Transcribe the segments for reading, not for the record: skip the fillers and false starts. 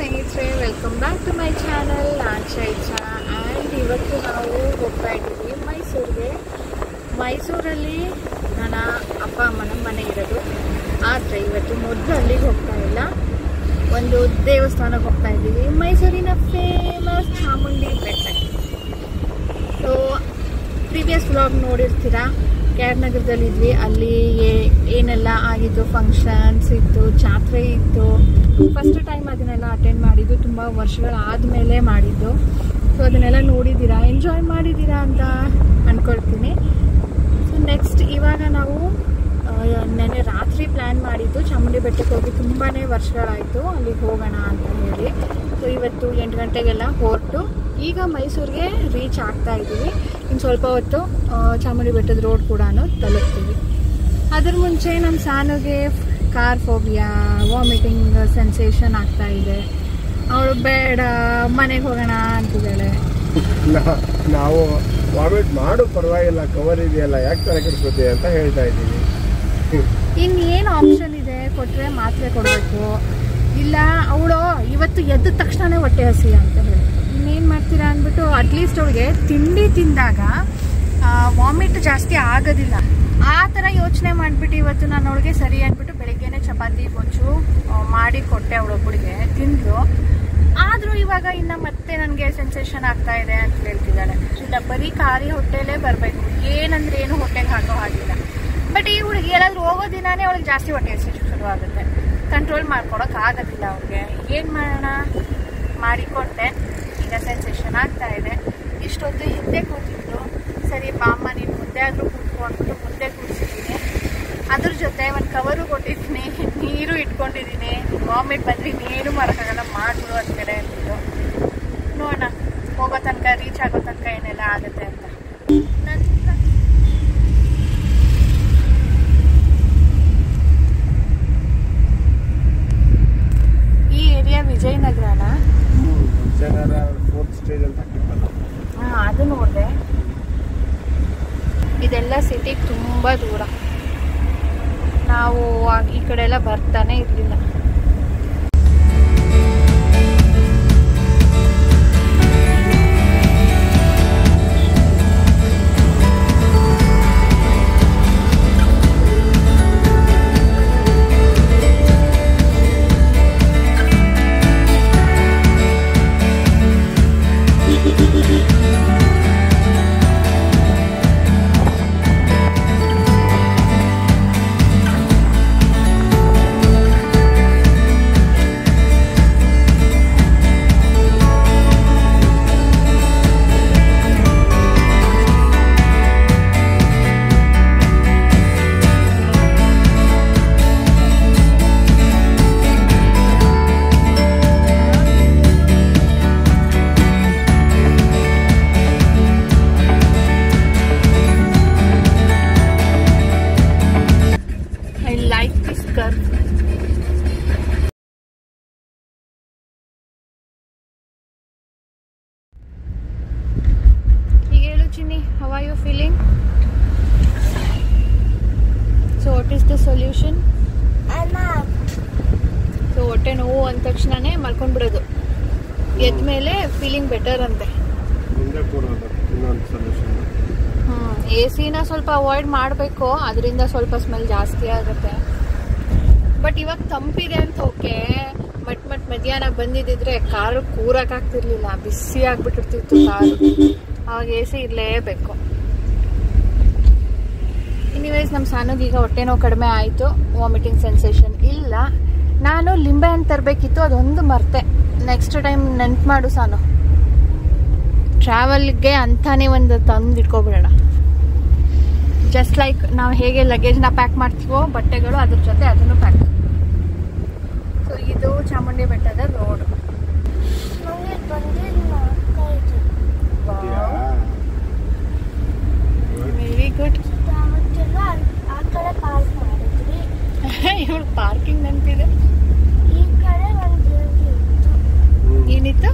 ಸ್ನೇಹಿತರೆ, welcome back to my channel. ನಾನು Chaitra and ಇವತ್ತು ನಾವು ಹೋಗ್ತಾ ಇದ್ದೀವಿ ಮೈಸೂರಲ್ಲಿ ನನ್ನ ಅಪ್ಪ ಅಮ್ಮನ ಮನೆ ಇರೋದು. ಆದರೆ ಇವತ್ತು ಮೊದಲು ಅಲ್ಲಿಗೆ ಹೋಗ್ತಾ ಇಲ್ಲ, ಒಂದು ದೇವಸ್ಥಾನಕ್ಕೆ ಹೋಗ್ತಾ ಇದ್ದೀವಿ, ಮೈಸೂರಿನ ಫೇಮಸ್ ಚಾಮುಂಡಿ ಬೆಟ್ಟ. ಸೊ ಪ್ರೀವಿಯಸ್ ವ್ಲಾಗ್ ನೋಡಿರ್ತೀರಾ, ನಗರದಲ್ಲಿದ್ವಿ. ಅಲ್ಲಿ ಏನೆಲ್ಲ ಆಗಿತ್ತು, ಫಂಕ್ಷನ್ಸ್ ಇತ್ತು, ಜಾತ್ರೆ ಇತ್ತು. ಫಸ್ಟ್ ಟೈಮ್ ಅದನ್ನೆಲ್ಲ ಅಟೆಂಡ್ ಮಾಡಿದ್ದು, ತುಂಬ ವರ್ಷಗಳಾದಮೇಲೆ ಮಾಡಿದ್ದು. ಸೊ ಅದನ್ನೆಲ್ಲ ನೋಡಿದ್ದೀರಾ, ಎಂಜಾಯ್ ಮಾಡಿದ್ದೀರಾ ಅಂತ ಅಂದ್ಕೊಳ್ತೀನಿ. ಸೊ ನೆಕ್ಸ್ಟ್ ಇವಾಗ ನಾವು ನೆನ್ನೆ ರಾತ್ರಿ ಪ್ಲ್ಯಾನ್ ಮಾಡಿದ್ದು ಚಾಮುಂಡಿ ಬೆಟ್ಟಕ್ಕೆ ಹೋಗಿ. ತುಂಬಾ ವರ್ಷಗಳಾಯಿತು ಅಲ್ಲಿಗೆ ಹೋಗೋಣ ಅಂತ ಹೇಳಿ. ಸೊ ಇವತ್ತು 8 ಗಂಟೆಗೆಲ್ಲ ಹೊರಟು ಈಗ ಮೈಸೂರಿಗೆ ರೀಚ್ ಆಗ್ತಾ ಇದ್ದೀವಿ. ಇನ್ನು ಸ್ವಲ್ಪ ಹೊತ್ತು ಚಾಮುಂಡಿ ಬೆಟ್ಟದ ರೋಡ್ ಕೂಡ ತಲುಪ್ತೀವಿ. ಅದ್ರ ಮುಂಚೆ ನಮ್ಮ ಸಾನುಗೆ ಕಾರ್ ಫೋಬಿಯಾ, ವಾಮಿಟಿಂಗ್ ಸೆನ್ಸೇಷನ್ ಆಗ್ತಾ ಇದೆ. ಅವಳು ಬೇಡ ಮನೆಗೆ ಹೋಗೋಣ ಅಂತಿದ್ದಾಳೆ. ನಾವು ವಾಮಿಟ್ ಮಾಡು ಪರವಾಗಿಲ್ಲ, ಕವರ್ ಇದೆಯಲ್ಲ, ಯಾಕೆ ತಲೆ ಕೆಡಿಸ್ಕೊತೀವಿ ಅಂತ ಹೇಳ್ತಾ ಇದ್ದೀವಿ. ಇನ್ನೇನು ಆಪ್ಷನ್ ಇದೆ, ಕೊಟ್ಟರೆ ಮಾತ್ರೆ ಕೊಡಬೇಕು. ಇಲ್ಲ ಅವಳು ಇವತ್ತು ಎದ್ದ ತಕ್ಷಣವೇ ಹೊಟ್ಟೆ ಹಸಿ ಅಂತ ಹೇಳಿ ಇನ್ನೇನು ಮಾಡ್ತೀರಾ ಅಂದ್ಬಿಟ್ಟು, ಅಟ್ಲೀಸ್ಟ್ ಅವಳಿಗೆ ತಿಂಡಿ ತಿಂದಾಗ ವಾಮಿಟ್ ಜಾಸ್ತಿ ಆಗೋದಿಲ್ಲ ಆ ಥರ ಯೋಚನೆ ಮಾಡಿಬಿಟ್ಟು ಇವತ್ತು ನಾನು ಅವಳಿಗೆ ಸರಿ ಅಂದ್ಬಿಟ್ಟು ಬೆಳಿಗ್ಗೆನೆ ಚಪಾತಿ ಗೊಜ್ಜು ಮಾಡಿ ಕೊಟ್ಟೆ. ಅವಳೊಬ್ಬಳಿಗೆ ತಿಂದು. ಆದರೂ ಇವಾಗ ಇನ್ನು ಮತ್ತೆ ನನಗೆ ಸೆನ್ಸೇಷನ್ ಆಗ್ತಾ ಇದೆ ಅಂತ ಹೇಳ್ತಿದ್ದಾಳೆ. ಇಲ್ಲ ಬರೀ ಖಾಲಿ ಹೊಟ್ಟೆಲೇ ಬರಬೇಕು, ಏನಂದ್ರೆ ಏನು ಹೊಟ್ಟೆಗೆ ಹಾಕೋ ಹಾಗಿಲ್ಲ. ಬಟ್ ಈ ಹುಡುಗಿ ಎಲ್ಲಾದ್ರೂ ಹೋಗೋ ದಿನಾನೇ ಅವಳಿಗೆ ಜಾಸ್ತಿ ಹೊಟ್ಟೆ ಶುರು ಆಗುತ್ತೆ. ಕಂಟ್ರೋಲ್ ಮಾಡ್ಕೊಳಕ್ಕೆ ಆಗೋದಿಲ್ಲ ಅವ್ರಿಗೆ. ಏನು ಮಾಡೋಣ, ಮಾಡಿಕೊಟ್ಟೆ. ಈಗ ಸೆನ್ಸೇಷನ್ ಆಗ್ತಾ ಇದೆ. ಇಷ್ಟೊತ್ತು ಹಿಂದೆ ಕೂತಿದ್ದು, ಸರಿ ಬಾಮ್ಮ ನೀನು ಮುದ್ದೆ ಆದರೂ ಕೂತ್ಕೊಂಡ್ಬಿಟ್ಟು ಮುದ್ದೆ ಕೂರಿಸಿದ್ದೀನಿ. ಅದ್ರ ಜೊತೆ ಒಂದು ಕವರು ಕೊಟ್ಟಿದ್ದೀನಿ, ನೀರು ಇಟ್ಕೊಂಡಿದ್ದೀನಿ. ವಾಮಿಟ್ ಬಂದರೆ ಇನ್ನೇನು ಮಾಡೋಕ್ಕಾಗಲ್ಲ, ಮಾಡಿಬಿಡು ಅಂತ ಕಡೆ ಅಂತಿದ್ದು. ನೋಡೋಣ ಹೋಗೋ ತನಕ, ರೀಚ್ ಆಗೋ ತನಕ ಏನೆಲ್ಲ ಆಗುತ್ತೆ ಅಂತ. ಈ ಏರಿಯಾ ವಿಜಯನಗರನ? ವಿಜಯನಗರ 4th ಸ್ಟೇಜ್ ಅಂತ ಹಾಕಿತ್ತಲ್ಲ. ಹಾಂ, ಅದು ನೋಡಿದೆ. ಇದೆಲ್ಲ ಸಿಟಿಗೆ ತುಂಬ ದೂರ. ನಾವು ಈ ಕಡೆ ಎಲ್ಲ ಬರ್ತಾನೆ ಇರಲಿಲ್ಲ. How are you feeling? So what is the solution? So ಹೊಟ್ಟೆ ನೋವು ಅಂದ ತಕ್ಷಣನೇ ಮಲ್ಕೊಂಡ್ಬಿಡೋದು. ಎದ್ದ ಮೇಲೆ ಫೀಲಿಂಗ್ ಬೆಟರ್ ಅಂತೆ. AC-ನ ಸ್ವಲ್ಪ ಅವಾಯ್ಡ್ ಮಾಡಬೇಕು, ಅದರಿಂದ ಸ್ವಲ್ಪ ಸ್ಮೆಲ್ ಜಾಸ್ತಿ ಆಗುತ್ತೆ. ಬಟ್ ಇವಾಗ ತಂಪಿದೆ ಅಂತ ಓಕೆ. ಬಟ್ ಮಧ್ಯಾಹ್ನ ಬಂದಿದ್ದಿದ್ರೆ ಕಾರು ಕೂರಕ್ಕಾಗ್ತಿರ್ಲಿಲ್ಲ, ಬಿಸಿ ಆಗ್ಬಿಟ್ಟಿರ್ತಿತ್ತು ಕಾರು. ಆವಾಗ AC ಇರಲೇಬೇಕು. ಎನಿವೇಸ್ ನಮ್ಮ ಸಾನುಗೆ ಈಗ ಹೊಟ್ಟೆ ನೋವು ಕಡಿಮೆ ಆಯಿತು, ವಾಮಿಟಿಂಗ್ ಸೆನ್ಸೇಷನ್ ಇಲ್ಲ. ನಾನು ಲಿಂಬೆ ಹಣ್ಣು ತರಬೇಕಿತ್ತು, ಅದೊಂದು ಮರ್ತೆ. ನೆಕ್ಸ್ಟ್ ಟೈಮ್ ನೆನ್ಪು ಮಾಡು ಸಾನು. ಟ್ರಾವೆಲ್ಗೆ ಅಂತಾನೆ ಒಂದು ತಂದು ಇಟ್ಕೊಬಿಡೋಣ. ಜಸ್ಟ್ ಲೈಕ್ ನಾವು ಹೇಗೆ ಲಗೇಜ್ನ ಪ್ಯಾಕ್ ಮಾಡ್ತೀವೋ ಬಟ್ಟೆಗಳು, ಅದ್ರ ಜೊತೆ ಅದನ್ನು ಪ್ಯಾಕ್. ಸೊ ಇದು ಚಾಮುಂಡಿ ಬೆಟ್ಟದ ರೋಡ್. Very good. ಇವಳು ಪಾರ್ಕಿಂಗ್ ನೆನಪಿದೆ. ಏನಿತ್ತು?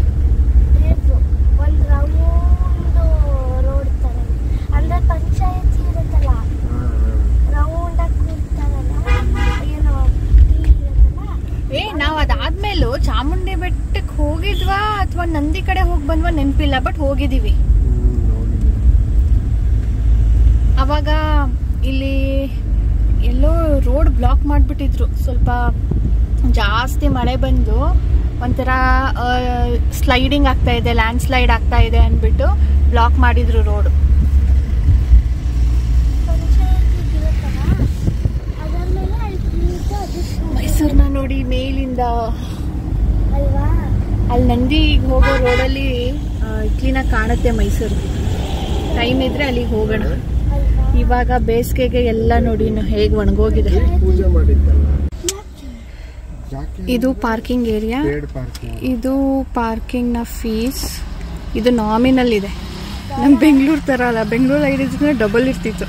ಒಂದು ರೌಂಡ್ ರೋಡ್ ತರ, ಅಂದ್ರೆ ಪಂಚಾಯತಿ ಇರುತ್ತಲ್ಲ, ರೌಂಡ್ ಆಗಿ ಕೂರ್ತಾರಲ್ಲ, ಏನೋ ನಾವು ಅದು ಅದಾದ್ಮೇಲೂ ಚಾಮುಂಡಿ ಬೆಟ್ಟಕ್ಕೆ ಹೋಗಿದ್ವಾ ಅಥವಾ ನಂದಿ ಕಡೆ ಹೋಗಿ ಬಂದ್ವಾ ನೆನಪಿಲ್ಲ, ಬಟ್ ಹೋಗಿದೀವಿ. ಅವಾಗ ಇಲ್ಲಿ ಎಲ್ಲೋ ರೋಡ್ ಬ್ಲಾಕ್ ಮಾಡಿಬಿಟ್ಟಿದ್ರು. ಸ್ವಲ್ಪ ಜಾಸ್ತಿ ಮಳೆ ಬಂದು ಒಂಥರ ಸ್ಲೈಡಿಂಗ್ ಆಗ್ತಾ ಇದೆ, ಲ್ಯಾಂಡ್ ಸ್ಲೈಡ್ ಆಗ್ತಾ ಇದೆ ಅಂದ್ಬಿಟ್ಟು ಬ್ಲಾಕ್ ಮಾಡಿದ್ರು ರೋಡ್. ಮೈಸೂರನ್ನ ನೋಡಿ ಮೇಲಿಂದ ಅಲ್ಲಿ ನಂದಿಗೆ ಹೋಗೋ ರೋಡಲ್ಲಿ ಕ್ಲೀನಾಗಿ ಕಾಣುತ್ತೆ ಮೈಸೂರು. ಟೈಮ್ ಇದ್ರೆ ಅಲ್ಲಿಗೆ ಹೋಗೋಣ. ಇವಾಗ ಬೇಸಿಗೆಗೆ ಎಲ್ಲ ನೋಡಿ ಹೇಗೆ ಒಣಗೋಗಿದೆ. ಇದು ಪಾರ್ಕಿಂಗ್ ಏರಿಯಾ, ಇದು ಪಾರ್ಕಿಂಗ್ ನ ಫೀಸ್. ಇದು ನಾಮಿನಲ್ ಇದೆ, ನಮ್ ಬೆಂಗಳೂರು ತರ ಅಲ್ಲ. ಬೆಂಗಳೂರು ಐಡಿದ್ರೆ ಡಬಲ್ ಇರ್ತಿತ್ತು.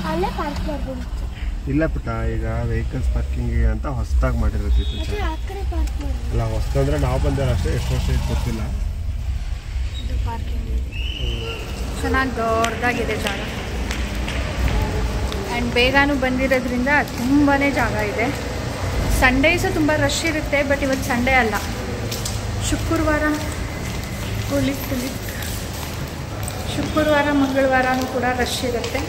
ಇಲ್ಲ ಪುಟ್ಟ, ಈಗ ವೆಹಿಕಲ್ಸ್ ಪಾರ್ಕಿಂಗ್ ಅಂತ ಹೊಸದಾಗಿ ಮಾಡಿರತ್ತಿತ್ತು. ಅಲ್ಲ ಹೊಸದಂದ್ರೆ ನಾವು ಬಂದ್ರೆ ಅಷ್ಟೇ, ಎಷ್ಟು ವರ್ಷ ಇದು ಗೊತ್ತಿಲ್ಲ. ಇದು ಪಾರ್ಕಿಂಗ್ ಚೆನ್ನಾಗಿ ದೊಡ್ಡದಾಗಿದೆ ಜಾಗ. ಆ್ಯಂಡ್ ಬೇಗನೂ ಬಂದಿರೋದ್ರಿಂದ ತುಂಬಾ ಜಾಗ ಇದೆ. ಸಂಡೇಸು ತುಂಬ ರಶ್ ಇರುತ್ತೆ, ಬಟ್ ಇವತ್ತು ಸಂಡೇ ಅಲ್ಲ, ಶುಕ್ರವಾರ ಶುಕ್ರವಾರ ಮಂಗಳವಾರನೂ ಕೂಡ ರಶ್ ಇರುತ್ತೆ.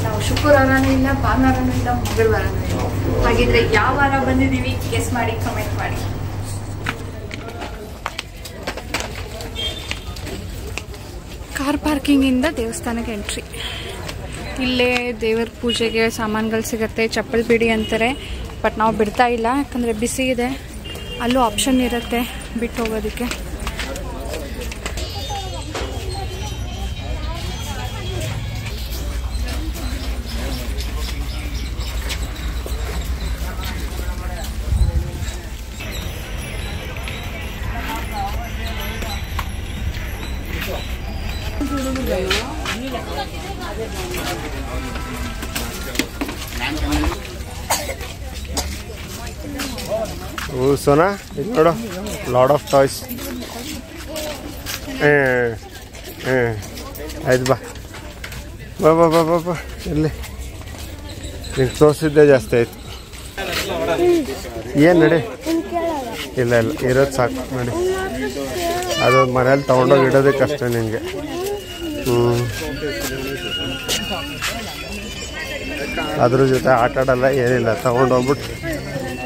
ನಾವು ಶುಕ್ರವಾರನೂ ಇಲ್ಲ, ಭಾನುವಾರನೂ ಇಲ್ಲ, ಮಂಗಳವಾರನೂ ಇಲ್ಲ. ಹಾಗಿದ್ರೆ ಯಾವ ವಾರ ಬಂದಿದ್ದೀವಿ ಗೆಸ್ ಮಾಡಿ, ಕಮೆಂಟ್ ಮಾಡಿ. ಕಾರ್ ಪಾರ್ಕಿಂಗಿಂದ ದೇವಸ್ಥಾನಕ್ಕೆ ಎಂಟ್ರಿ. ಇಲ್ಲೇ ದೇವರ ಪೂಜೆಗೆ ಸಾಮಾನುಗಳು ಸಿಗುತ್ತೆ. ಚಪ್ಪಲ್ ಬಿಡಿ ಅಂತಾರೆ, ಬಟ್ ನಾವು ಬಿಡ್ತಾ ಇಲ್ಲ, ಯಾಕಂದರೆ ಬಿಸಿ ಇದೆ. ಅಲ್ಲೂ ಆಪ್ಷನ್ ಇರುತ್ತೆ ಬಿಟ್ಟು ಹೋಗೋದಕ್ಕೆ. ಸೋನಾ ಇದು ನೋಡು, ಲಾಡ್ ಆಫ್ ಟಾಯ್ಸ್. ಆಯ್ತು ಬಾ ಬಾ ಬಾ ಬಾ ಬಾ ಬಾ. ಇಲ್ಲಿ ನಿಂಗೆ ತೋರಿಸಿದ್ದೆ ಜಾಸ್ತಿ ಆಯ್ತು. ಏನು ನಡಿ, ಇಲ್ಲ ಇಲ್ಲ ಇರೋದು ಸಾಕು ನೋಡಿ. ಅದು ಮನೇಲಿ ತೊಗೊಂಡೋಗಿ ಇಡೋದಕ್ಕೆ ಕಷ್ಟ ನಿನಗೆ. ಅದ್ರ ಜೊತೆ ಆಟ ಆಡಲ್ಲ, ಏನಿಲ್ಲ.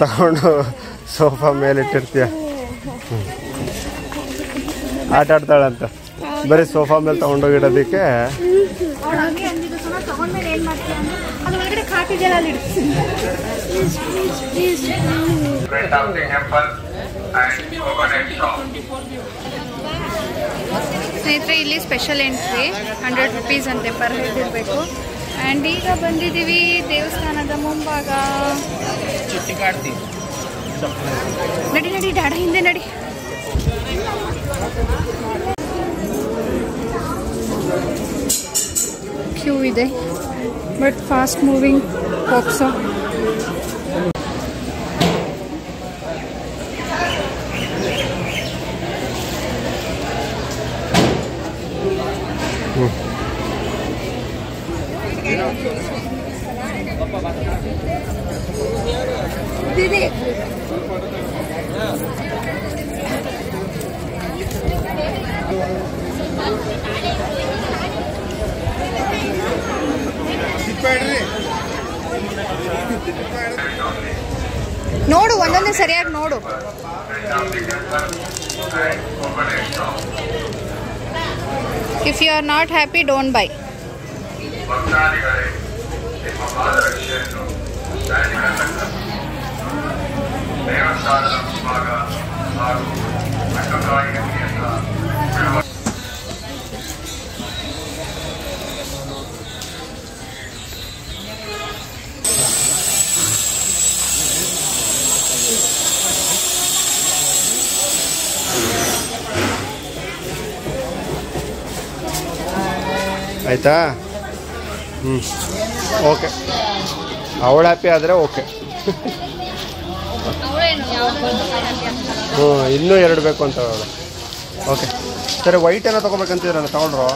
ತಗೊಂಡು ಸೋಫಾ ಮೇಲೆ ಇಟ್ಟಿರ್ತೀಯ. ಆಟ ಆಡ್ತಾಳಂತ, ಬರೀ ಸೋಫಾ ಮೇಲೆ ತಗೊಂಡೋಗಿಡೋದಕ್ಕೆ. ಸ್ನೇಹಿತರೆ, ಇಲ್ಲಿ ಸ್ಪೆಷಲ್ ಎಂಟ್ರಿ 100 rupees ಅಂತೆ ಪರ್ ಹೆಡ್ ಇರಬೇಕು. ಆ್ಯಂಡ್ ಈಗ ಬಂದಿದ್ದೀವಿ ದೇವಸ್ಥಾನದ ಮುಂಭಾಗ. ನಡಿ ನಡಿ ಡಾಡ, ಹಿಂದೆ ನಡಿ. ಕ್ಯೂ ಇದೆ, ಬಟ್ ಫಾಸ್ಟ್ ಮೂವಿಂಗ್ ಹೋಗ್ಸೋ. दीदी ನೋಡು, ಒಂದೊಂದೇ ಸರಿಯಾಗಿ ನೋಡು. If you are not happy, don't buy. ಆಯಿತಾ? ಓಕೆ, ಅವಳು ಹ್ಯಾಪಿ ಆದರೆ ಓಕೆ. ಇನ್ನೂ 2 ಬೇಕು ಅಂತ ಅವಳು. ಓಕೆ ಸರಿ, ವೈಟ್ ಏನೋ ತೊಗೋಬೇಕಂತಿದ್ರಲ್ಲ, ತಗೊಂಡ್ರು?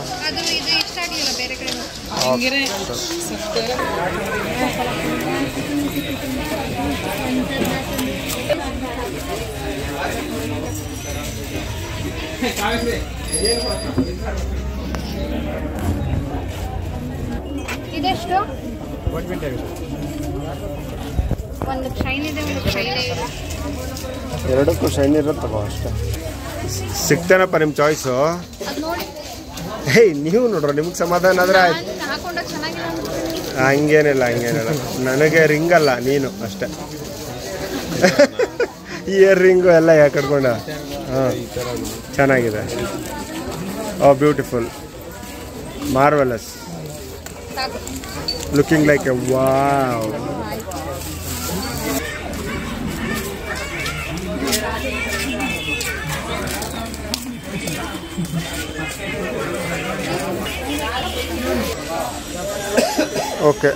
ಇದೆಷ್ಟು? ಒಂದು ಶೈನ್ ಇದೆ, ಒಂದು ಶೈನ್ ಇಲ್ಲ. ಎರಡಕ್ಕೂ ಶೈನ್ ಇರುತ್ತೆ ತಗೋ ಅಷ್ಟೇ. ಸಿಗ್ತೇನಪ್ಪ ನಿಮ್ಮ ಚಾಯ್ಸು? ಅದು ನೋಡಿ. ಹೇಯ್ ನೀವು ನೋಡ್ರ, ನಿಮ್ಗೆ ಸಮಾಧಾನ ಆದ್ರೆ ಆಯ್ತು. ಹಾಕೊಂಡ ಚೆನ್ನಾಗಿಲ್ಲ. ಹಂಗೇನಿಲ್ಲ ಹಂಗೇನಿಲ್ಲ, ನನಗೆ ರಿಂಗ್ ಅಲ್ಲ ನೀನು ಅಷ್ಟೇ. ಇಯರ್ ರಿಂಗು ಎಲ್ಲ ಯಾಕಡ್ಕೊಂಡ. ಹಾಂ ಚೆನ್ನಾಗಿದೆ. ಓ beautiful, marvellous, looking like A wow. Okay,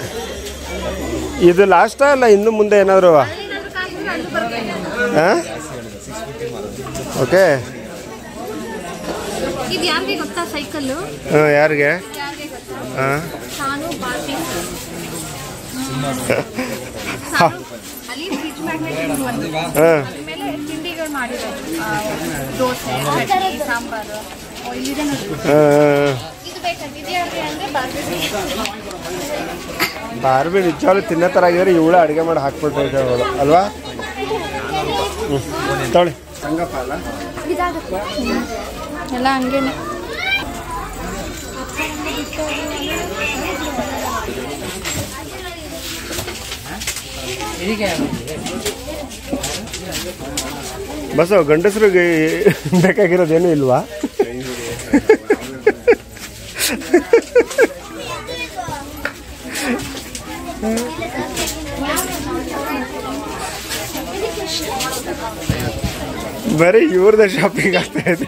ಇದು ಲಾಸ್ಟಾ ಅಲ್ಲ ಇನ್ನು ಮುಂದೆ ಏನಾದರೂ? ಹಾಂ ಓಕೆ. ಇದು ಯಾರಿಗೆ ಗೊತ್ತಾ ಸೈಕಲ್ಲು? ಹಾಂ ಯಾರಿಗೆ? ಹಾಂ ಅಲ್ಲಿ ಫ್ರಿಜ್ ಮ್ಯಾಗ್ನೆಟ್ ಮೇಲೆ ತಿಂಡಿಗಳು ಮಾಡಿರೋದು, ದೋಸೆ, ಚಟ್ನಿ, ಸಾಂಬಾರು. ಇಲ್ಲಿದೆ ನೋಡಿ. ಇದು ಬೇಕಾದ್ರೆ ಇದೆಯಾದ್ರೆ ಅಂದರೆ ಬಾರ್ಬಿ ನಿಜವಾಗ್ಲೂ ತಿನ್ನೋ ಥರ ಆಗಿದ್ರೆ ಇವಳು ಅಡುಗೆ ಮಾಡಿ ಹಾಕ್ಬಿಟ್ಟು ಅವಳು ಅಲ್ವಾ? ತೊಳಿ ಸಂಗಪ್ಪ ಅಲ್ಲ ಎಲ್ಲ ಹಂಗೇನೆ. ಬಸ್ ಗಂಡಸ್ರಿಗೆ ಬೇಕಾಗಿರೋದೇನು ಇಲ್ವಾ? ಬರೀ ಇವ್ರದ ಶಾಪಿಂಗ್ ಆಗ್ತಾ ಇದೆ.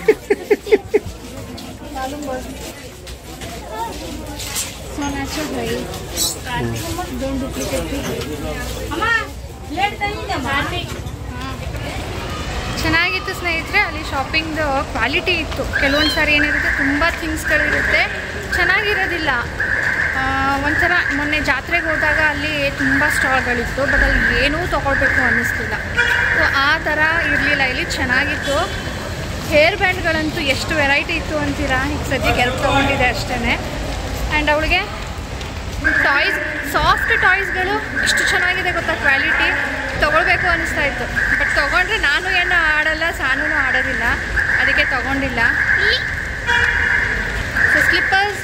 ಚೆನ್ನಾಗಿತ್ತು ಸ್ನೇಹಿತರೆ. ಅಲ್ಲಿ ಶಾಪಿಂಗ್ದು ಕ್ವಾಲಿಟಿ ಇತ್ತು. ಕೆಲವೊಂದು ಸಾರಿ ಏನಿರುತ್ತೆ ತುಂಬ ಥಿಂಗ್ಸ್ಗಳಿರುತ್ತೆ, ಚೆನ್ನಾಗಿರೋದಿಲ್ಲ. ಒಂಥರ ಮೊನ್ನೆ ಜಾತ್ರೆಗೆ ಹೋದಾಗ ಅಲ್ಲಿ ತುಂಬ ಸ್ಟಾಲ್ಗಳಿತ್ತು, ಬಟ್ ಅಲ್ಲಿ ಏನೂ ತೊಗೊಳ್ಬೇಕು ಅನ್ನಿಸ್ತಿಲ್ಲ. ಸೊ ಆ ಥರ ಇರಲಿಲ್ಲ. ಇಲ್ಲಿ ಚೆನ್ನಾಗಿತ್ತು. ಹೇರ್ ಬ್ಯಾಂಡ್ಗಳಂತೂ ಎಷ್ಟು ವೆರೈಟಿ ಇತ್ತು ಅಂತೀರಾ. ಈಗ ಸದ್ಯಕ್ಕೆ 2 ತೊಗೊಂಡಿದೆ ಅಷ್ಟೇ. ಆ್ಯಂಡ್ ಅವಳಿಗೆ ಟಾಯ್ಸ್, ಸಾಫ್ಟ್ ಟಾಯ್ಸ್ಗಳು ಎಷ್ಟು ಚೆನ್ನಾಗಿದೆ ಗೊತ್ತಾ, ಕ್ವಾಲಿಟಿ. ತೊಗೊಳ್ಬೇಕು ಅನ್ನಿಸ್ತಾ ಇತ್ತು, ಬಟ್ ತೊಗೊಂಡ್ರೆ ನಾನು ಏನು ಆಡಲ್ಲ, ಸಾನೂ ಆಡೋದಿಲ್ಲ, ಅದಕ್ಕೆ ತೊಗೊಂಡಿಲ್ಲ. ಸೊ ಸ್ಲಿಪ್ಪರ್ಸ್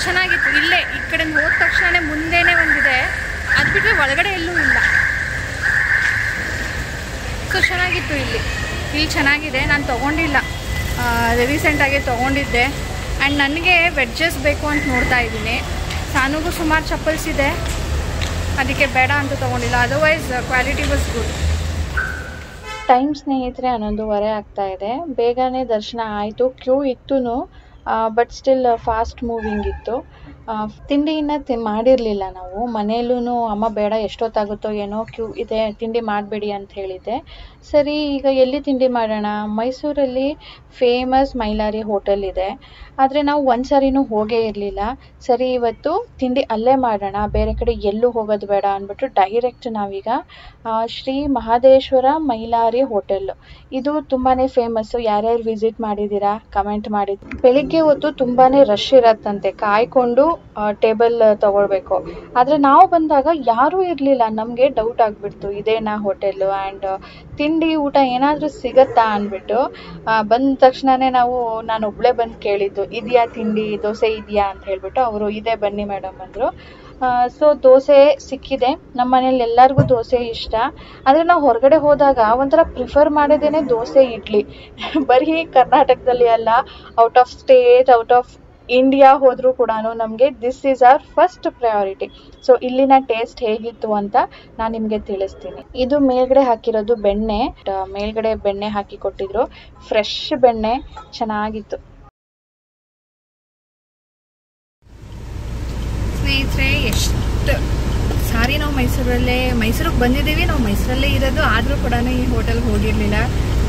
ಚೆನ್ನಾಗಿತ್ತು. ಇಲ್ಲೇ ಈ ಕಡೆ ಹೋದ ತಕ್ಷಣ ಮುಂದೆನೇ ಒಂದಿದೆ, ಅದು ಬಿಟ್ಟರೆ ಒಳಗಡೆ ಎಲ್ಲೂ ಇಲ್ಲ. ಸೊ ಚೆನ್ನಾಗಿತ್ತು. ಇಲ್ಲಿ ಚೆನ್ನಾಗಿದೆ. ನಾನು ತೊಗೊಂಡಿಲ್ಲ, ರೀಸೆಂಟಾಗಿ ತೊಗೊಂಡಿದ್ದೆ. ಆ್ಯಂಡ್ ನನಗೆ ವೆಡ್ಜಸ್ ಬೇಕು ಅಂತ ನೋಡ್ತಾ ಇದ್ದೀನಿ. ಸಾನುಗೂ ಸುಮಾರು ಚಪ್ಪಲ್ಸ್ ಇದೆ, ಅದಕ್ಕೆ ಬೇಡ ಅಂತ ತೊಗೊಂಡಿಲ್ಲ. Otherwise quality was good. Time ಸ್ನೇಹಿತರೆ 11:15 ಆಗ್ತಾ ಇದೆ. ಬೇಗನೆ ದರ್ಶನ ಆಯಿತು. ಕ್ಯೂ ಇತ್ತು, ಬಟ್ ಸ್ಟಿಲ್ ಫಾಸ್ಟ್ ಮೂವಿಂಗ್ ಇತ್ತು. ತಿಂಡಿಯನ್ನು ಮಾಡಿರಲಿಲ್ಲ ನಾವು. ಮನೆಯಲ್ಲೂ ಅಮ್ಮ ಬೇಡ ಎಷ್ಟೊತ್ತಾಗುತ್ತೋ ಏನೋ, ಕ್ಯೂ ಇದೆ, ತಿಂಡಿ ಮಾಡಬೇಡಿ ಅಂತ ಹೇಳಿದ್ದೆ. ಸರಿ ಈಗ ಎಲ್ಲಿ ತಿಂಡಿ ಮಾಡೋಣ? ಮೈಸೂರಲ್ಲಿ ಫೇಮಸ್ ಮೈಲಾರಿ ಹೋಟೆಲ್ ಇದೆ, ಆದರೆ ನಾವು ಒಂದು ಸಾರಿನೂ ಹೋಗೇ ಇರಲಿಲ್ಲ. ಸರಿ ಇವತ್ತು ತಿಂಡಿ ಅಲ್ಲೇ ಮಾಡೋಣ, ಬೇರೆ ಕಡೆ ಎಲ್ಲೂ ಹೋಗೋದು ಬೇಡ ಅಂದ್ಬಿಟ್ಟು ಡೈರೆಕ್ಟ್ ನಾವೀಗ ಶ್ರೀ ಮಹದೇಶ್ವರ ಮೈಲಾರಿ ಹೋಟೆಲ್. ಇದು ತುಂಬಾ ಫೇಮಸ್ಸು. ಯಾರ್ಯಾರು ವಿಸಿಟ್ ಮಾಡಿದ್ದೀರಾ ಕಮೆಂಟ್ ಮಾಡಿ. ಬೆಳಿಗ್ಗೆ ಹೊತ್ತು ತುಂಬಾ ರಶ್ ಇರತ್ತಂತೆ, ಕಾಯ್ಕೊಂಡು ಟೇಬಲ್ ತಗೊಳ್ಬೇಕು. ಆದರೆ ನಾವು ಬಂದಾಗ ಯಾರೂ ಇರಲಿಲ್ಲ. ನಮಗೆ ಡೌಟ್ ಆಗಿಬಿಡ್ತು, ಇದೇನಾ ಹೋಟೆಲ್ಲು, ಆ್ಯಂಡ್ ತಿಂಡಿ ಊಟ ಏನಾದರೂ ಸಿಗತ್ತಾ ಅಂದ್ಬಿಟ್ಟು ಬಂದ ತಕ್ಷಣವೇ ನಾನು ಒಬ್ಬಳೇ ಬಂದು ಕೇಳಿದ್ದು, ಇದೆಯಾ ತಿಂಡಿ, ದೋಸೆ ಇದೆಯಾ ಅಂತ ಹೇಳ್ಬಿಟ್ಟು. ಅವರು ಇದೆ ಬನ್ನಿ ಮೇಡಮ್ ಅಂದರು. ಸೊ ದೋಸೆ ಸಿಕ್ಕಿದೆ. ನಮ್ಮ ಮನೇಲಿ ಎಲ್ಲರಿಗೂ ದೋಸೆ ಇಷ್ಟ. ಆದರೆ ನಾವು ಹೊರಗಡೆ ಹೋದಾಗ ಒಂಥರ ಪ್ರಿಫರ್ ಮಾಡೋದೇನೆ ದೋಸೆ ಇಡ್ಲಿ. ಬರೀ ಕರ್ನಾಟಕದಲ್ಲಿ ಅಲ್ಲ, out of state, out of India ಹೋದರೂ ಕೂಡ ನಮಗೆ this is our first priority. So ಇಲ್ಲಿನ ಟೇಸ್ಟ್ ಹೇಗಿತ್ತು ಅಂತ ನಾನು ನಿಮಗೆ ತಿಳಿಸ್ತೀನಿ. ಇದು ಮೇಲ್ಗಡೆ ಹಾಕಿರೋದು ಬೆಣ್ಣೆ, ಮೇಲ್ಗಡೆ ಬೆಣ್ಣೆ ಹಾಕಿ ಕೊಟ್ಟಿದ್ರು. ಫ್ರೆಶ್ ಬೆಣ್ಣೆ, ಚೆನ್ನಾಗಿತ್ತು. ಸ್ನೇಹಿತರೆ ಎಷ್ಟು ಸಾರಿ ನಾವು ಮೈಸೂರಿಗೆ ಬಂದಿದ್ದೀವಿ. ನಾವು ಮೈಸೂರಲ್ಲೇ ಇರೋದು, ಆದರೂ ಕೂಡ ಈ ಹೋಟೆಲ್ಗೆ ಹೋಗಿರಲಿಲ್ಲ.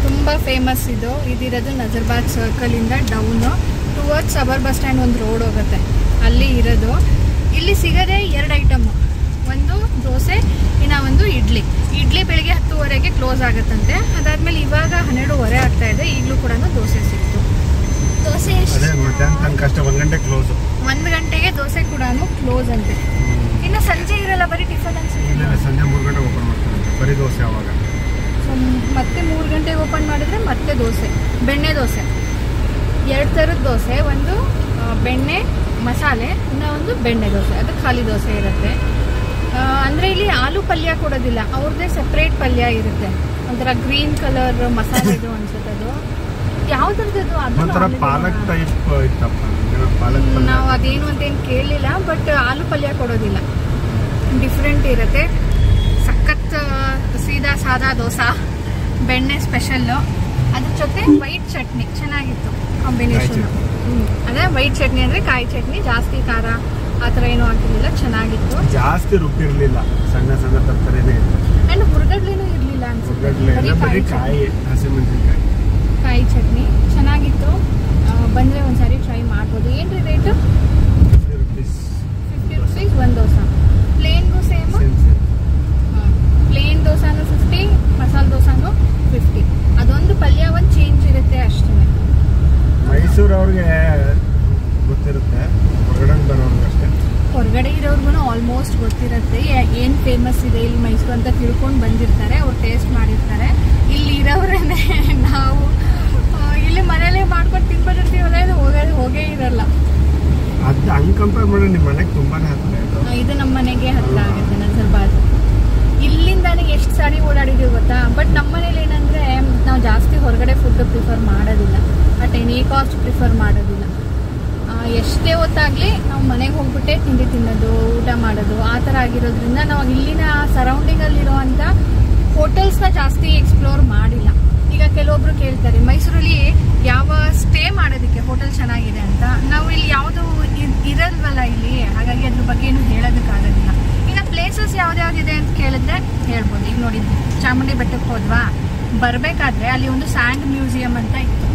ತುಂಬ ಫೇಮಸ್ ಇದು. ಇದಿರೋದು ನಜರ್ಬಾದ್ ಸರ್ಕಲಿಂದ ಡೌನು ಟುವರ್ಡ್ಸ್ ಅಬರ್ ಬಸ್ ಸ್ಟ್ಯಾಂಡ್ ಒಂದು ರೋಡ್ ಹೋಗುತ್ತೆ, ಅಲ್ಲಿ ಇರೋದು. ಇಲ್ಲಿ ಸಿಗೋದೇ 2 ಐಟಮು, ಒಂದು ದೋಸೆ, ಇನ್ನು ಒಂದು ಇಡ್ಲಿ. ಬೆಳಿಗ್ಗೆ 10:30ಗೆ ಕ್ಲೋಸ್ ಆಗುತ್ತಂತೆ. ಅದಾದಮೇಲೆ ಇವಾಗ 12:15 ಆಗ್ತಾ ಇದೆ, ಈಗಲೂ ಕೂಡ ದೋಸೆ ಸಿಕ್ತು. ದೋಸೆ ಎಷ್ಟು? ಅದೇ ಮಧ್ಯಾಹ್ನ ತನಕ ಅಷ್ಟೇ, 1 ಗಂಟೆ ಕ್ಲೋಸ್. 1 ಗಂಟೆಗೆ ದೋಸೆ ಕೂಡ ಕ್ಲೋಸ್ ಅಂತೆ. ಇನ್ನು ಸಂಜೆ ಇರಲ್ಲ, ಬರೀ ಟಿಫನ್ ಅನ್ಸುತ್ತೆ. ಇಲ್ಲ ಸಂಜೆ 3 ಗಂಟೆಗೆ ಓಪನ್ ಮಾಡ್ತಾರೆ, ಬರೀ ದೋಸೆ ಅವಾಗ. ಸೊ ಮತ್ತೆ 3 ಗಂಟೆಗೆ ಓಪನ್ ಮಾಡಿದ್ರೆ ಮತ್ತೆ ದೋಸೆ, ಬೆಣ್ಣೆ ದೋಸೆ, 2 ಥರದ ದೋಸೆ, ಒಂದು ಬೆಣ್ಣೆ ಮಸಾಲೆ, ಇನ್ನೂ ಒಂದು ಬೆಣ್ಣೆ ದೋಸೆ, ಅದು ಖಾಲಿ ದೋಸೆ ಇರುತ್ತೆ. ಅಂದರೆ ಇಲ್ಲಿ ಆಲೂ ಪಲ್ಯ ಕೊಡೋದಿಲ್ಲ, ಅವ್ರದ್ದೇ ಸಪ್ರೇಟ್ ಪಲ್ಯ ಇರುತ್ತೆ, ಒಂಥರ ಗ್ರೀನ್ ಕಲರ್ ಮಸಾಲೆದು ಅನ್ಸುತ್ತೆ. ಅದು ಯಾವ್ದ್ರದ್ದು ಒಂಥರ ಪಾಲಕ್ ಟೈಪ್ ಇತ್ತಪ್ಪ, ಪಾಲಕ್ ಪಲ್ಯ. ನಾವು ಅದೇನು ಅಂತೇನು ಕೇಳಲಿಲ್ಲ, ಬಟ್ ಆಲೂ ಪಲ್ಯ ಕೊಡೋದಿಲ್ಲ, ಡಿಫ್ರೆಂಟ್ ಇರುತ್ತೆ. ಸಖತ್ ಸೀದಾ ಸಾದಾ ದೋಸೆ, ಬೆಣ್ಣೆ ಸ್ಪೆಷಲ್ಲು, ಅದ್ರ ಜೊತೆ ವೈಟ್ ಚಟ್ನಿ ಚೆನ್ನಾಗಿತ್ತು ಕಾಂಬಿನೇಷನ್. ಅದೇ ವೈಟ್ ಚಟ್ನಿ ಅಂದರೆ ಕಾಯಿ ಚಟ್ನಿ, ಜಾಸ್ತಿ ಖಾರ ಆ ಥರ ಏನೂ ಹಾಕಿರಲಿಲ್ಲ, ಚೆನ್ನಾಗಿತ್ತು. ಜಾಸ್ತಿ ರುಬ್ಬಿರಲಿಲ್ಲ, ಸಣ್ಣ ಸಣ್ಣ ತಪ್ಪರೇನೇ ಇತ್ತು. ಆ್ಯಂಡ್ ಹುರ್ಗಡ್ಲೆನೂ ಇರಲಿಲ್ಲ ಅನ್ಸುತ್ತೆ, ಬರೀ ಕಾಯಿ, ಹಸಿಮೆಣಸಿನಕಾಯಿ, ಕಾಯಿ ಚಟ್ನಿ ಚೆನ್ನಾಗಿತ್ತು. ಬಂದರೆ ಒಂದ್ಸಾರಿ ಟ್ರೈ ಮಾಡ್ಬೋದು. ಏನ್ರಿ ರೇಟು? 50 rupees. 50 rupees ಒಂದು ದೋಸೆ. ಪ್ಲೇನ್ಗೂ ಸೇಮು? ಪ್ಲೇನ್ ದೋಸಾನು 50, ಮಸಾಲೆ ದೋಸಾನು 50. ಅದೊಂದು ಪಲ್ಯ ಒಂದು ಚೇಂಜ್ ಇರುತ್ತೆ ಅಷ್ಟೇ. ಮೈಸೂರವ್ರಿಗೆ ಗೊತ್ತಿರುತ್ತೆ, ಹೊರಗಡೆ ಬರೋರ್ಗೆ ಅಷ್ಟೇ. ಹೊರಗಡೆ ಇರೋರ್ಗು ಆಲ್ಮೋಸ್ಟ್ ಗೊತ್ತಿರುತ್ತೆ ಏನು ಫೇಮಸ್ ಇದೆ ಇಲ್ಲಿ ಮೈಸೂರು ಅಂತ ತಿಳ್ಕೊಂಡು ಬಂದಿರ್ತಾರೆ, ಅವ್ರು ಟೇಸ್ಟ್ ಮಾಡಿರ್ತಾರೆ. ಇಲ್ಲಿ ಇರೋರೇನೆ ನಾವು ಇಲ್ಲಿ ಮನೇಲೇ ಮಾಡ್ಕೊಂಡು ತಿನ್ಕೊಂಡಿರ್ತೀವಲ್ಲ, ಇದು ಹೋಗೇ ಇರಲ್ಲ. ಅದು ಹಂಗೆ ಕಂಪೇರ್ ಮಾಡಿ ನಿಮ್ಮ ಮನೆಗೆ ತುಂಬಾನೇ ಹತ್ತಿರ ಇದು. ಇದು ನಮ್ಮ ಮನೆಗೆ ಹತ್ತಿರ ಆಗುತ್ತೆ ನನ್ನ ಸ್ವಲ್ಪ. ಅದು ಇಲ್ಲಿಂದಾನೆ ಎಷ್ಟು ಸಾರಿ ಓಡಾಡಿದೀವಿ ಗೊತ್ತಾ. ಬಟ್ ನಮ್ಮ ಮನೇಲಿ ಏನಂದರೆ ನಾವು ಜಾಸ್ತಿ ಹೊರಗಡೆ ಫುಡ್ ಪ್ರಿಫರ್ ಮಾಡೋದಿಲ್ಲ, ಅಟ್ ಎನಿ ಕಾಸ್ಟ್ ಪ್ರಿಫರ್ ಮಾಡೋದಿಲ್ಲ. ಎಷ್ಟೇ ಹೊತ್ತಾಗಲಿ ನಾವು ಮನೆಗೆ ಹೋಗ್ಬಿಟ್ಟೆ ತಿಂಡಿ ತಿನ್ನೋದು, ಊಟ ಮಾಡೋದು, ಆ ಥರ ಆಗಿರೋದ್ರಿಂದ ನಾವು ಇಲ್ಲಿನ ಸರೌಂಡಿಂಗಲ್ಲಿರುವಂಥ ಹೋಟೆಲ್ಸ್ನ ಜಾಸ್ತಿ ಎಕ್ಸ್ಪ್ಲೋರ್ ಮಾಡಿಲ್ಲ. ಈಗ ಕೆಲವೊಬ್ರು ಕೇಳ್ತಾರೆ ಮೈಸೂರಲ್ಲಿ ಯಾವ ಸ್ಟೇ ಮಾಡೋದಕ್ಕೆ ಹೋಟೆಲ್ ಚೆನ್ನಾಗಿದೆ ಅಂತ. ನಾವು ಇಲ್ಲಿ ಯಾವುದು ಇರಲ್ವಲ್ಲ ಇಲ್ಲಿ, ಹಾಗಾಗಿ ಅದ್ರ ಬಗ್ಗೆ ಏನು ಹೇಳೋದಕ್ಕಾಗೋದಿಲ್ಲ. ಇನ್ನು ಪ್ಲೇಸಸ್ ಯಾವ್ದ್ಯಾವ್ದಿದೆ ಅಂತ ಕೇಳಿದ್ರೆ ಹೇಳ್ಬೋದು. ಈಗ ನೋಡಿ, ಚಾಮುಂಡಿ ಬೆಟ್ಟಕ್ಕೆ ಹೋದ್ವಾ, ಬರಬೇಕಾದ್ರೆ ಅಲ್ಲಿ ಒಂದು ಸ್ಯಾಂಡ್ ಮ್ಯೂಸಿಯಂ ಅಂತ ಇತ್ತು.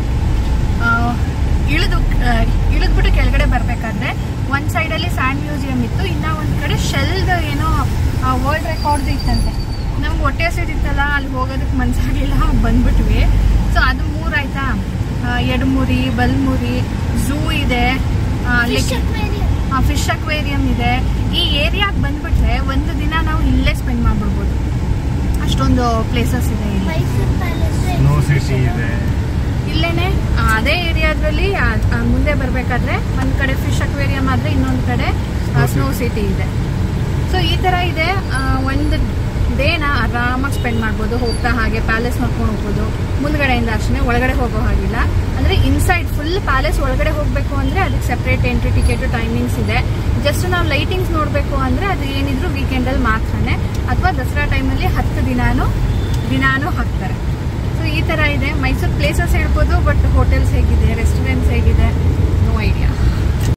ಇಳಿದ್ಬಿಟ್ಟು ಕೆಳಗಡೆ ಬರಬೇಕಾದ್ರೆ ಒಂದು ಸೈಡಲ್ಲಿ ಸ್ಯಾಂಡ್ ಮ್ಯೂಸಿಯಂ ಇತ್ತು, ಇನ್ನೂ ಒಂದು ಕಡೆ ಶೆಲ್ದು ಏನೋ ವರ್ಲ್ಡ್ ರೆಕಾರ್ಡ್ ಇತ್ತಂತೆ. ನಮ್ಗೆ ಹೊಟ್ಟೆ ಹಸಿದಿತ್ತಲ್ಲ, ಅಲ್ಲಿ ಹೋಗೋದಕ್ಕೆ ಮನಸ್ಸಾಗಲಿಲ್ಲ, ಬಂದ್ಬಿಟ್ವಿ. ಸೊ ಅದು 3 ಆಯ್ತಾ. ಎಡಮುರಿ, ಬಲ್ಮುರಿ, ಝೂ ಇದೆ, ಫಿಶ್ ಅಕ್ವೇರಿಯಂ ಇದೆ. ಈ ಏರಿಯಾಗೆ ಬಂದ್ಬಿಟ್ರೆ ಒಂದು ದಿನ ನಾವು ಇಲ್ಲೇ ಸ್ಪೆಂಡ್ ಮಾಡ್ಬಿಡ್ಬೋದು, ಅಷ್ಟೊಂದು ಪ್ಲೇಸಸ್ ಇದೆ ಇಲ್ಲಿ. ಸ್ನೋ ಸಿಟಿ ಇದೆ ಇಲ್ಲೇನೆ. ಅದೇ ಏರಿಯಾದಲ್ಲಿ ಮುಂದೆ ಬರಬೇಕಾದ್ರೆ ಒಂದು ಕಡೆ ಫಿಶ್ ಅಕ್ವೇರಿಯಂ ಆದರೆ ಇನ್ನೊಂದು ಕಡೆ ಸ್ನೋ ಸಿಟಿ ಇದೆ. ಸೊ ಈ ಥರ ಇದೆ. ಒಂದು ಡೇನ ಆರಾಮಾಗಿ ಸ್ಪೆಂಡ್ ಮಾಡ್ಬೋದು, ಹೋಗ್ತಾ ಹಾಗೆ ಪ್ಯಾಲೇಸ್ ನೋಡ್ಕೊಂಡು ಹೋಗ್ಬೋದು. ಮುಂದ್ಗಡೆಯಿಂದ ಅಷ್ಟೇ, ಒಳಗಡೆ ಹೋಗೋ ಹಾಗಿಲ್ಲ. ಅಂದರೆ ಇನ್ಸೈಡ್ ಫುಲ್ ಪ್ಯಾಲೇಸ್ ಒಳಗಡೆ ಹೋಗಬೇಕು ಅಂದರೆ ಅದಕ್ಕೆ ಸಪ್ರೇಟ್ ಎಂಟ್ರಿ ಟಿಕೆಟು ಟೈಮಿಂಗ್ಸ್ ಇದೆ. ಜಸ್ಟ್ ನಾವು ಲೈಟಿಂಗ್ಸ್ ನೋಡಬೇಕು ಅಂದರೆ ಅದು ಏನಿದ್ರು ವೀಕೆಂಡಲ್ಲಿ ಮಾತ್ರನೇ, ಅಥವಾ ದಸರಾ ಟೈಮಲ್ಲಿ 10 ದಿನಾನೂ ಹಾಕ್ತಾರೆ. ಸೊ ಈ ಥರ ಇದೆ ಮೈಸೂರು ಪ್ಲೇಸಸ್ ಹೇಳ್ಬೋದು. ಬಟ್ ಹೋಟೆಲ್ಸ್ ಹೇಗಿದೆ, ರೆಸ್ಟೋರೆಂಟ್ಸ್ ಹೇಗಿದೆ, ನೋ ಐಡಿಯಾ.